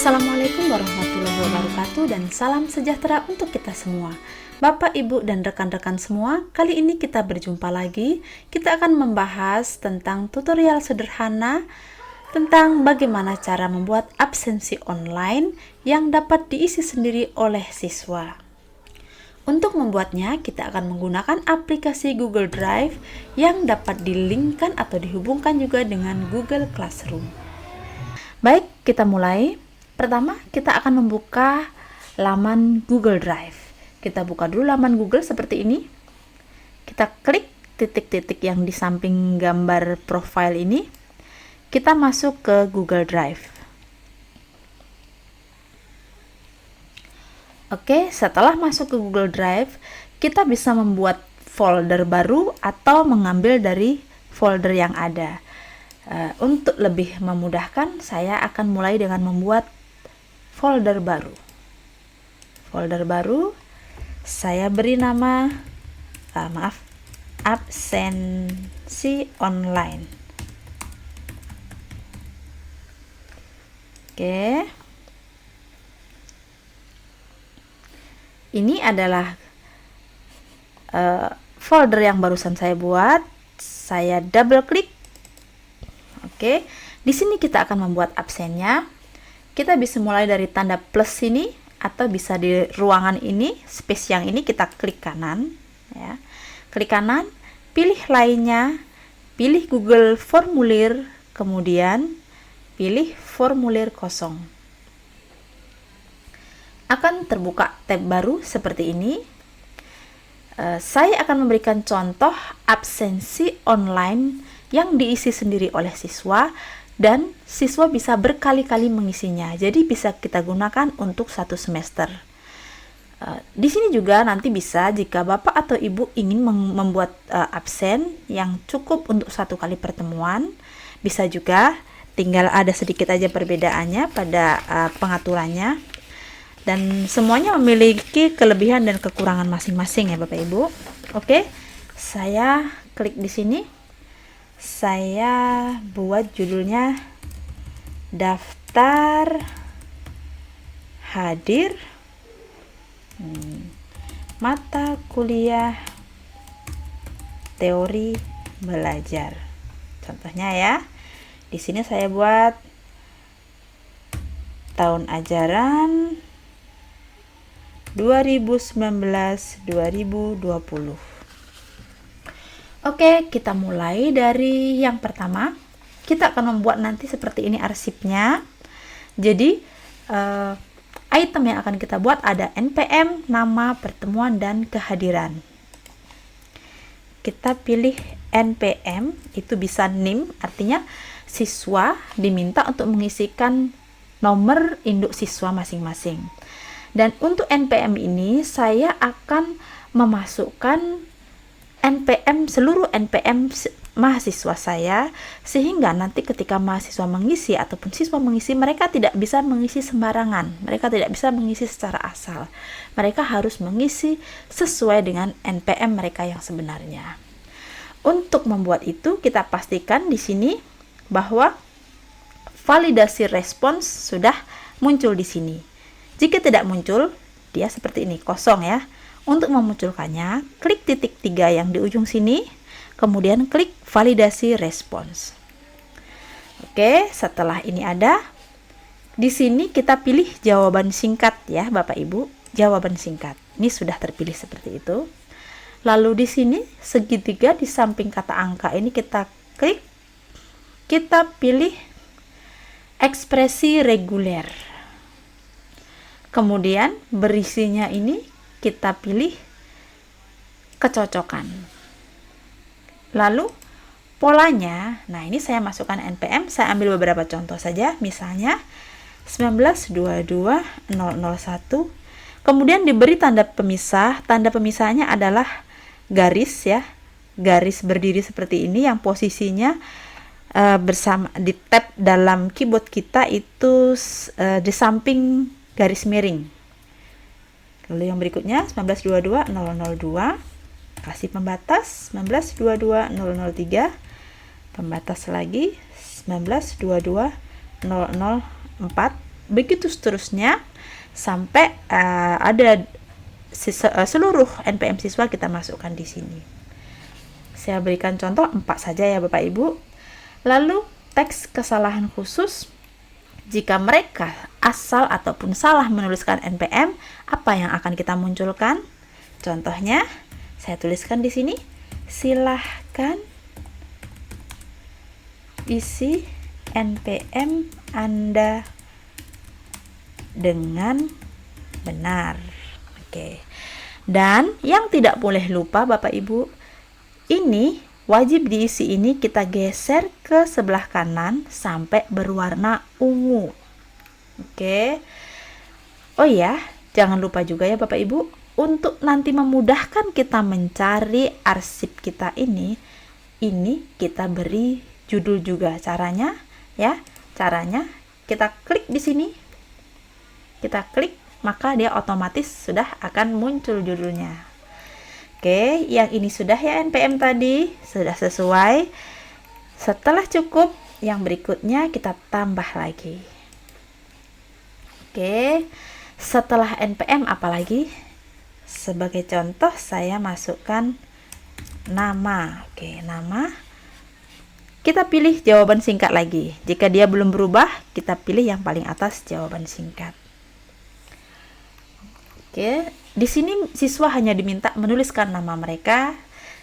Assalamualaikum warahmatullahi wabarakatuh dan salam sejahtera untuk kita semua. Bapak, Ibu, dan rekan-rekan semua, kali ini kita berjumpa lagi. Kita akan membahas tentang tutorial sederhana tentang bagaimana cara membuat absensi online yang dapat diisi sendiri oleh siswa. Untuk membuatnya, kita akan menggunakan aplikasi Google Drive yang dapat dilinkkan atau dihubungkan juga dengan Google Classroom. Baik, kita mulai. Pertama, kita akan membuka laman Google Drive. Kita buka dulu laman Google seperti ini. Kita klik titik-titik yang di samping gambar profile ini. Kita masuk ke Google Drive. Oke, setelah masuk ke Google Drive, kita bisa membuat folder baru atau mengambil dari folder yang ada. Untuk lebih memudahkan, saya akan mulai dengan membuat folder baru. Folder baru, saya beri nama, absensi online. Oke. Ini adalah folder yang barusan saya buat. Saya double klik. Oke. Di sini kita akan membuat absennya. Kita bisa mulai dari tanda plus ini, atau bisa di ruangan ini, space yang ini kita klik kanan, ya. Klik kanan, pilih lainnya, pilih Google Formulir, kemudian pilih formulir kosong. Akan terbuka tab baru seperti ini. Saya akan memberikan contoh absensi online yang diisi sendiri oleh siswa, dan siswa bisa berkali-kali mengisinya. Jadi bisa kita gunakan untuk satu semester. Di sini juga nanti bisa jika Bapak atau Ibu ingin membuat absen yang cukup untuk satu kali pertemuan, bisa juga, tinggal ada sedikit aja perbedaannya pada pengaturannya. Dan semuanya memiliki kelebihan dan kekurangan masing-masing ya Bapak Ibu. Oke, saya klik di sini. Saya buat judulnya daftar hadir mata kuliah teori belajar. Contohnya ya, di sini saya buat tahun ajaran 2019-2020. Oke, kita mulai dari yang pertama. Kita akan membuat nanti seperti ini arsipnya. Jadi, item yang akan kita buat ada NPM, nama, pertemuan, dan kehadiran. Kita pilih NPM, itu bisa NIM, artinya siswa diminta untuk mengisikan nomor induk siswa masing-masing. Dan untuk NPM ini, saya akan memasukkan NPM, seluruh NPM mahasiswa saya, sehingga nanti ketika mahasiswa mengisi ataupun siswa mengisi, mereka tidak bisa mengisi sembarangan, mereka tidak bisa mengisi secara asal, mereka harus mengisi sesuai dengan NPM mereka yang sebenarnya. Untuk membuat itu, kita pastikan di sini bahwa validasi respons sudah muncul di sini. Jika tidak muncul, dia seperti ini, kosong ya. Untuk memunculkannya, klik titik 3 yang di ujung sini, kemudian klik validasi respons. Oke, setelah ini ada, di sini kita pilih jawaban singkat ya Bapak Ibu, jawaban singkat. Ini sudah terpilih seperti itu. Lalu di sini segitiga di samping kata angka ini kita klik, kita pilih ekspresi reguler. Kemudian berisinya ini kita pilih kecocokan. Lalu polanya, nah ini saya masukkan NPM, saya ambil beberapa contoh saja, misalnya 1922-001, kemudian diberi tanda pemisah. Tanda pemisahnya adalah garis ya, garis berdiri seperti ini yang posisinya bersama di tab dalam keyboard kita itu di samping garis miring. Lalu yang berikutnya 1922-002, kasih pembatas 1922-003, pembatas lagi 1922-004, begitu seterusnya sampai ada seluruh NPM siswa kita masukkan di sini. Saya berikan contoh 4 saja ya Bapak Ibu. Lalu teks kesalahan khusus, jika mereka asal ataupun salah menuliskan NPM, apa yang akan kita munculkan? Contohnya, saya tuliskan di sini, silahkan isi NPM Anda dengan benar. Oke. Dan yang tidak boleh lupa Bapak Ibu, ini wajib diisi, ini kita geser ke sebelah kanan sampai berwarna ungu. Oke. Oh ya, jangan lupa juga ya Bapak Ibu, untuk nanti memudahkan kita mencari arsip kita ini kita beri judul juga. Caranya ya, caranya kita klik di sini. Kita klik, maka dia otomatis sudah akan muncul judulnya. Oke, yang ini sudah ya NPM tadi, sudah sesuai. Setelah cukup, yang berikutnya kita tambah lagi. Oke, setelah NPM apalagi? Sebagai contoh saya masukkan nama. Oke, nama. Kita pilih jawaban singkat lagi. Jika dia belum berubah, kita pilih yang paling atas jawaban singkat. Oke, di sini siswa hanya diminta menuliskan nama mereka.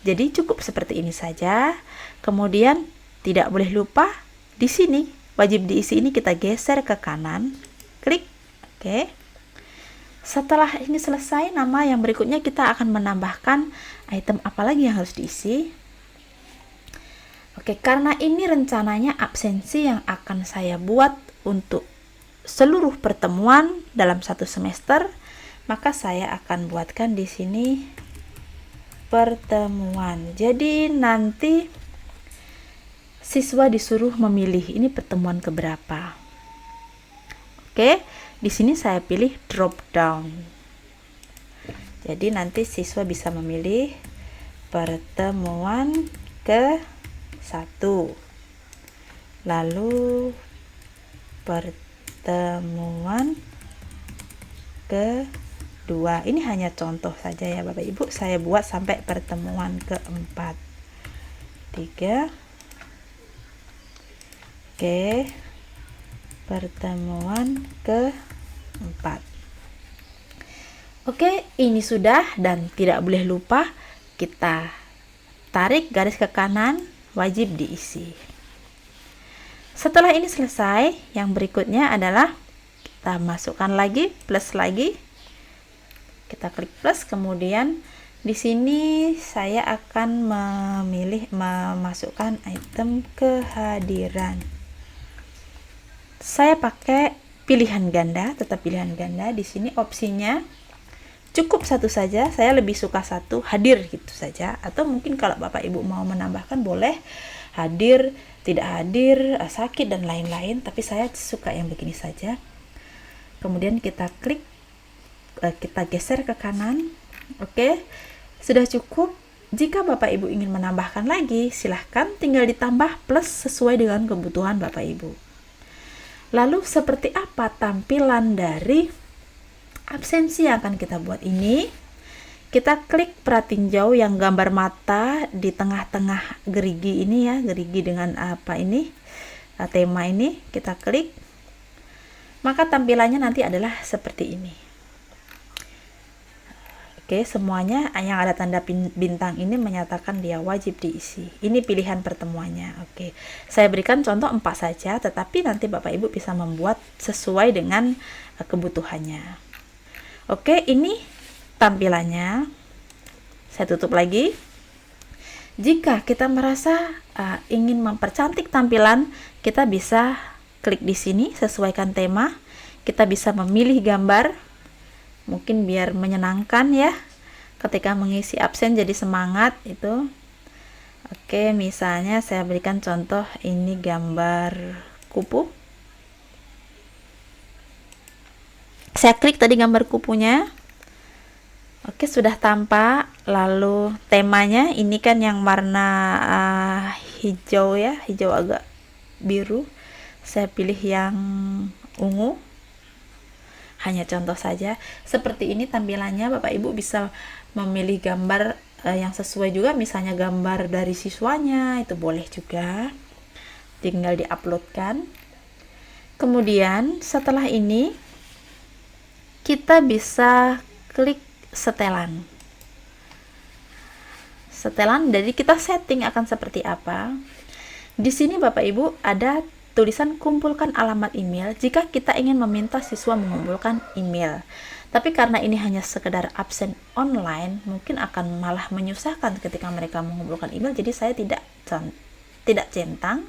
Jadi cukup seperti ini saja. Kemudian tidak boleh lupa di sini wajib diisi ini kita geser ke kanan. Klik. Oke. Setelah ini selesai, nama yang berikutnya kita akan menambahkan item apa lagi yang harus diisi. Oke, karena ini rencananya absensi yang akan saya buat untuk seluruh pertemuan dalam satu semester, maka saya akan buatkan di sini pertemuan. Jadi nanti siswa disuruh memilih ini pertemuan keberapa. Oke, di sini saya pilih drop down. Jadi nanti siswa bisa memilih pertemuan ke 1. Lalu pertemuan ke 2. Ini hanya contoh saja ya Bapak Ibu, saya buat sampai pertemuan keempat. 3. Oke, pertemuan keempat. Oke, ini sudah, dan tidak boleh lupa kita tarik garis ke kanan, wajib diisi. Setelah ini selesai, yang berikutnya adalah kita masukkan lagi, plus lagi. Kita klik plus, kemudian di sini saya akan memasukkan item kehadiran. Saya pakai pilihan ganda, tetap pilihan ganda. Di sini opsinya cukup satu saja, saya lebih suka satu, hadir gitu saja. Atau mungkin kalau Bapak Ibu mau menambahkan boleh hadir, tidak hadir, sakit dan lain-lain, tapi saya suka yang begini saja. Kemudian kita klik, kita geser ke kanan. Oke, sudah cukup. Jika Bapak Ibu ingin menambahkan lagi, silahkan tinggal ditambah plus sesuai dengan kebutuhan Bapak Ibu. Lalu seperti apa tampilan dari absensi yang akan kita buat ini? Kita klik pratinjau yang gambar mata di tengah-tengah gerigi ini ya, gerigi dengan apa ini, tema ini, kita klik. Maka tampilannya nanti adalah seperti ini. Oke, semuanya yang ada tanda bintang ini menyatakan dia wajib diisi. Ini pilihan pertemuannya. Oke, saya berikan contoh 4 saja, tetapi nanti Bapak Ibu bisa membuat sesuai dengan kebutuhannya. Oke, ini tampilannya. Saya tutup lagi. Jika kita merasa ingin mempercantik tampilan, kita bisa klik di sini, sesuaikan tema. Kita bisa memilih gambar. Mungkin biar menyenangkan ya, ketika mengisi absen jadi semangat itu. Oke, misalnya saya berikan contoh ini gambar kupu. Saya klik tadi gambar kupunya. Oke, sudah tampak. Lalu temanya ini kan yang warna hijau ya, hijau agak biru. Saya pilih yang ungu. hanya contoh saja. Seperti ini tampilannya, Bapak Ibu bisa memilih gambar yang sesuai juga, misalnya gambar dari siswanya, itu boleh juga, tinggal diuploadkan. Kemudian setelah ini kita bisa klik setelan. Jadi kita setting akan seperti apa. Di sini Bapak Ibu ada tulisan kumpulkan alamat email jika kita ingin meminta siswa mengumpulkan email. Tapi karena ini hanya sekedar absen online, mungkin akan malah menyusahkan ketika mereka mengumpulkan email, jadi saya tidak centang.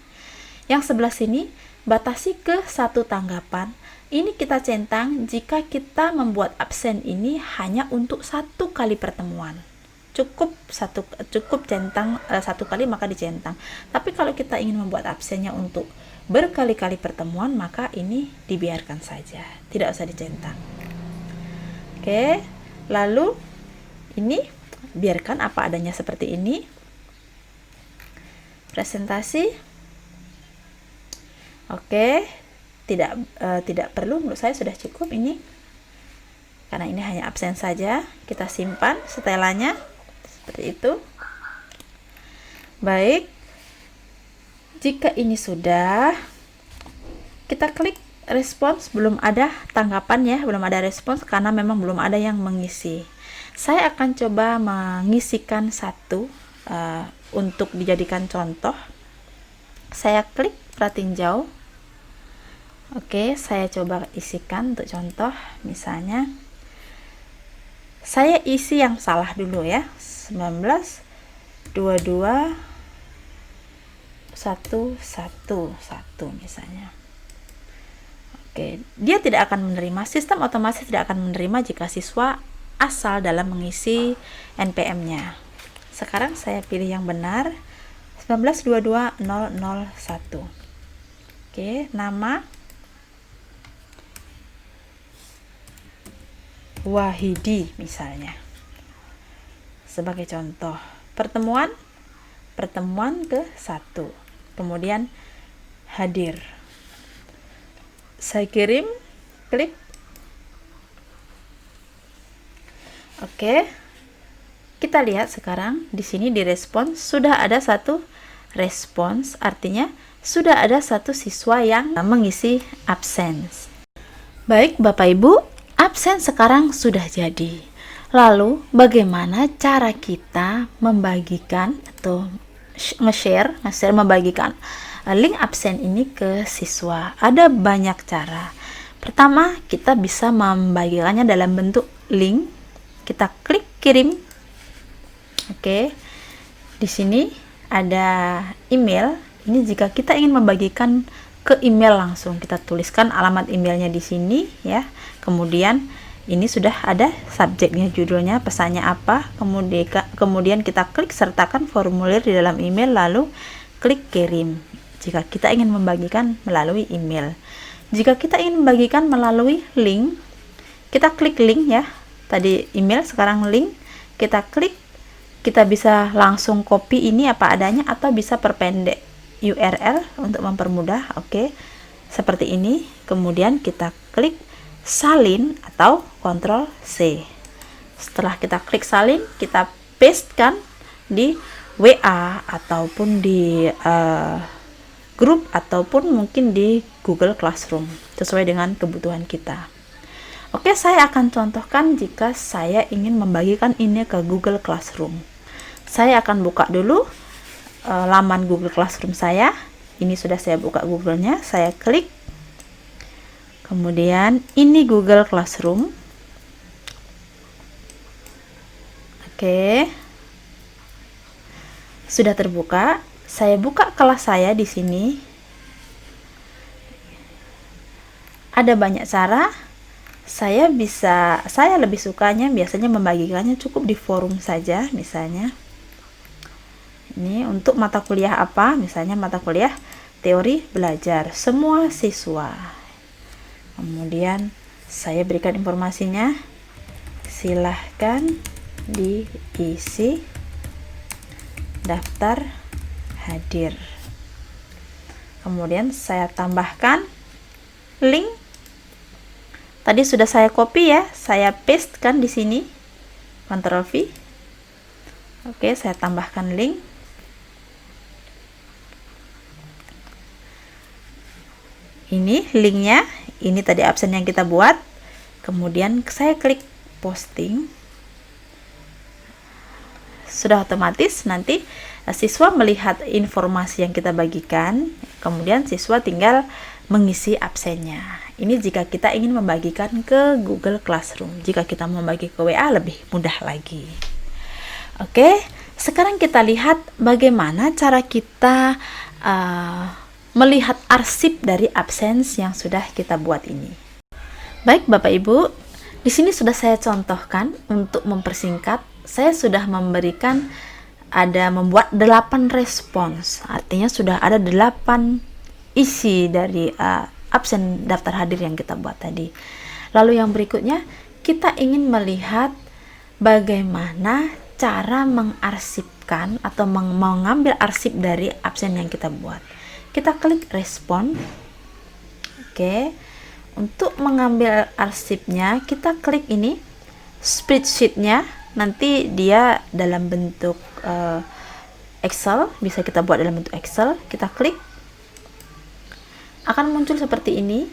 Yang sebelah sini batasi ke 1 tanggapan. Ini kita centang jika kita membuat absen ini hanya untuk 1 kali pertemuan. Cukup centang 1 kali, maka dicentang. Tapi kalau kita ingin membuat absennya untuk berkali-kali pertemuan, maka ini dibiarkan saja, tidak usah dicentang. Oke, lalu ini biarkan apa adanya seperti ini. Presentasi. Oke, tidak perlu, menurut saya sudah cukup ini, karena ini hanya absen saja. Kita simpan setelannya seperti itu. Baik, jika ini sudah, kita klik respons. Belum ada tanggapan ya, belum ada respons karena memang belum ada yang mengisi. Saya akan coba mengisikan satu untuk dijadikan contoh. Saya klik pratinjau. Oke, saya coba isikan untuk contoh. Misalnya saya isi yang salah dulu ya, 1922 111 misalnya. Oke, dia tidak akan menerima, sistem otomatis tidak akan menerima jika siswa asal dalam mengisi NPM-nya. Sekarang saya pilih yang benar, 1922001. Oke, nama Wahidi misalnya. Sebagai contoh, pertemuan ke-1. Kemudian hadir. Saya kirim, klik. Oke. Kita lihat sekarang di sini di respons sudah ada satu respons, artinya sudah ada satu siswa yang mengisi absen. Baik Bapak Ibu, absen sekarang sudah jadi. Lalu bagaimana cara kita membagikan atau nge-share, membagikan link absen ini ke siswa? Ada banyak cara. Pertama, kita bisa membagikannya dalam bentuk link. Kita klik kirim. Oke. Di sini ada email. Ini jika kita ingin membagikan ke email langsung, kita tuliskan alamat emailnya di sini ya. Kemudian ini sudah ada subjeknya, judulnya, pesannya apa. Kemudian kita klik sertakan formulir di dalam email, lalu klik kirim jika kita ingin membagikan melalui email. Jika kita ingin membagikan melalui link, kita klik link ya. Tadi email, sekarang link. Kita klik, kita bisa langsung copy ini apa adanya atau bisa perpendek URL untuk mempermudah. Oke, seperti ini. Kemudian kita klik salin atau Ctrl C. Setelah kita klik salin, kita pastekan di WA ataupun di grup ataupun mungkin di Google Classroom sesuai dengan kebutuhan kita. Oke, saya akan contohkan jika saya ingin membagikan ini ke Google Classroom. Saya akan buka dulu laman Google Classroom saya. Ini sudah saya buka Google-nya, saya klik. Kemudian ini Google Classroom. Oke. Sudah terbuka. Saya buka kelas saya di sini. Ada banyak cara. Saya lebih sukanya biasanya membagikannya cukup di forum saja, misalnya. Ini untuk mata kuliah apa? Misalnya mata kuliah teori belajar semua siswa. Kemudian saya berikan informasinya, silahkan diisi daftar hadir. Kemudian saya tambahkan link Tadi sudah saya copy ya, saya paste kan di sini. Ctrl V. Oke, saya tambahkan link. Ini linknya, ini tadi absen yang kita buat. Kemudian saya klik posting. Sudah otomatis nanti siswa melihat informasi yang kita bagikan, kemudian siswa tinggal mengisi absennya. Ini jika kita ingin membagikan ke Google Classroom. Jika kita membagi ke WA lebih mudah lagi. Oke, sekarang kita lihat bagaimana cara kita melihat arsip dari absence yang sudah kita buat ini. Baik Bapak Ibu, di sini sudah saya contohkan untuk mempersingkat. Saya sudah membuat 8 respons. Artinya sudah ada 8 isi dari absen daftar hadir yang kita buat tadi. Lalu yang berikutnya, kita ingin melihat bagaimana cara mengarsipkan atau mengambil arsip dari absen yang kita buat. Kita klik respon. Oke. Untuk mengambil arsipnya, kita klik ini spreadsheet-nya. Nanti dia dalam bentuk Excel, bisa kita buat dalam bentuk Excel. Kita klik, akan muncul seperti ini.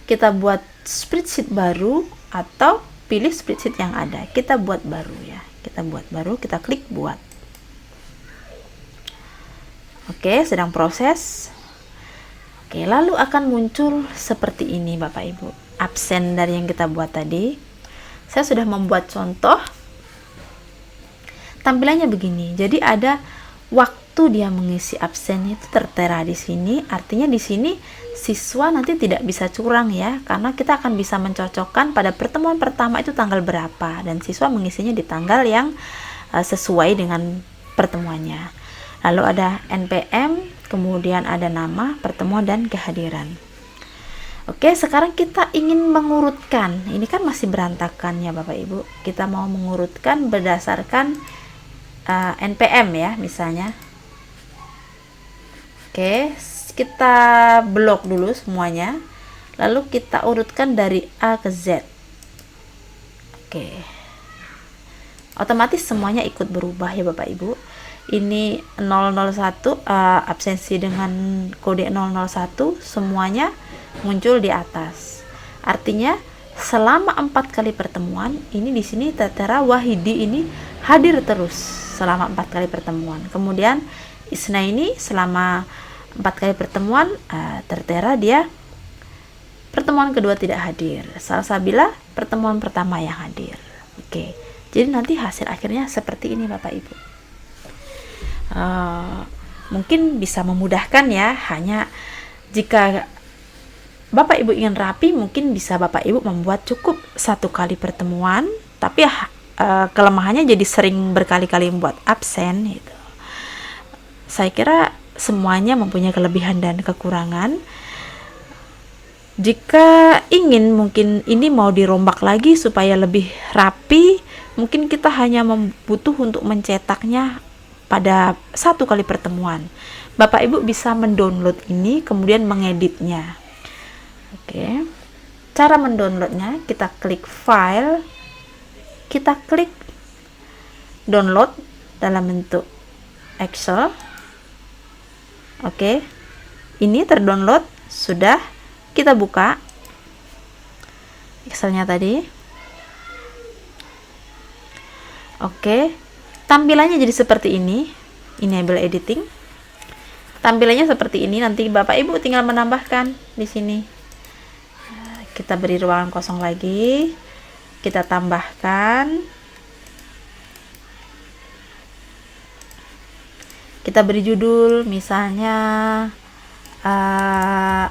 Kita buat spreadsheet baru atau pilih spreadsheet yang ada. Kita buat baru ya. Kita buat baru, kita klik buat. Oke, sedang proses. Oke, lalu akan muncul seperti ini Bapak Ibu. Absen dari yang kita buat tadi. Saya sudah membuat contoh. Tampilannya begini. Jadi ada waktu dia mengisi absen itu tertera di sini. Artinya di sini siswa nanti tidak bisa curang ya, karena kita akan bisa mencocokkan pada pertemuan pertama itu tanggal berapa dan siswa mengisinya di tanggal yang sesuai dengan pertemuannya. Lalu ada NPM, kemudian ada nama, pertemuan, dan kehadiran. Oke, sekarang kita ingin mengurutkan. Ini kan masih berantakan ya Bapak Ibu. Kita mau mengurutkan berdasarkan NPM ya misalnya. Oke, kita blok dulu semuanya. Lalu kita urutkan dari A ke Z. Oke. Otomatis semuanya ikut berubah ya Bapak Ibu. Ini 001 absensi dengan kode 001 semuanya muncul di atas. Artinya selama 4 kali pertemuan ini di sini tertera Wahidi ini hadir terus selama 4 kali pertemuan. Kemudian Isna ini selama 4 kali pertemuan tertera dia pertemuan kedua tidak hadir. Salsabila pertemuan pertama yang hadir. Oke. Jadi nanti hasil akhirnya seperti ini Bapak Ibu. Mungkin bisa memudahkan ya, hanya jika Bapak Ibu ingin rapi mungkin bisa Bapak Ibu membuat cukup 1 kali pertemuan, tapi kelemahannya jadi sering berkali-kali membuat absen gitu. Saya kira semuanya mempunyai kelebihan dan kekurangan. Jika ingin mungkin ini mau dirombak lagi supaya lebih rapi, mungkin kita hanya butuh untuk mencetaknya pada 1 kali pertemuan. Bapak Ibu bisa mendownload ini kemudian mengeditnya. Oke. Cara mendownloadnya, kita klik file, kita klik download dalam bentuk Excel. Oke. Ini terdownload, sudah. Kita buka Excelnya tadi. Oke. Tampilannya jadi seperti ini. Enable editing. Tampilannya seperti ini. Nanti Bapak Ibu tinggal menambahkan di sini. Kita beri ruangan kosong lagi. Kita tambahkan. Kita beri judul misalnya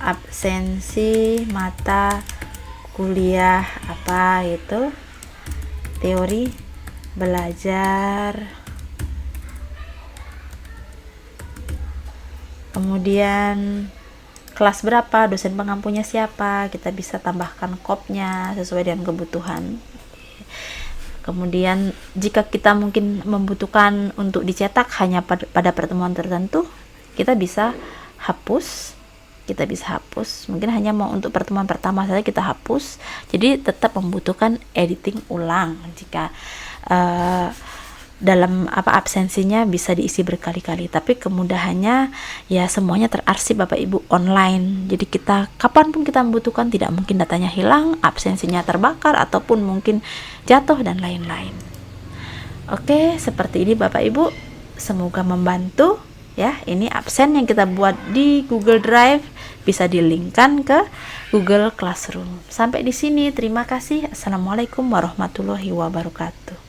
absensi mata kuliah apa itu, teori belajar, kemudian kelas berapa, dosen pengampunya siapa, kita bisa tambahkan kopnya sesuai dengan kebutuhan. Kemudian jika kita mungkin membutuhkan untuk dicetak hanya pada pertemuan tertentu, kita bisa hapus kita bisa hapus. Mungkin hanya mau untuk pertemuan pertama saja kita hapus, jadi tetap membutuhkan editing ulang jika dalam absensinya bisa diisi berkali-kali, tapi kemudahannya ya semuanya terarsip Bapak Ibu online. Jadi kita kapanpun kita membutuhkan, tidak mungkin datanya hilang, absensinya terbakar ataupun mungkin jatuh dan lain-lain. Oke, seperti ini Bapak Ibu, semoga membantu ya. Ini absen yang kita buat di Google Drive bisa di-linkkan ke Google Classroom. Sampai di sini, terima kasih. Assalamualaikum warahmatullahi wabarakatuh.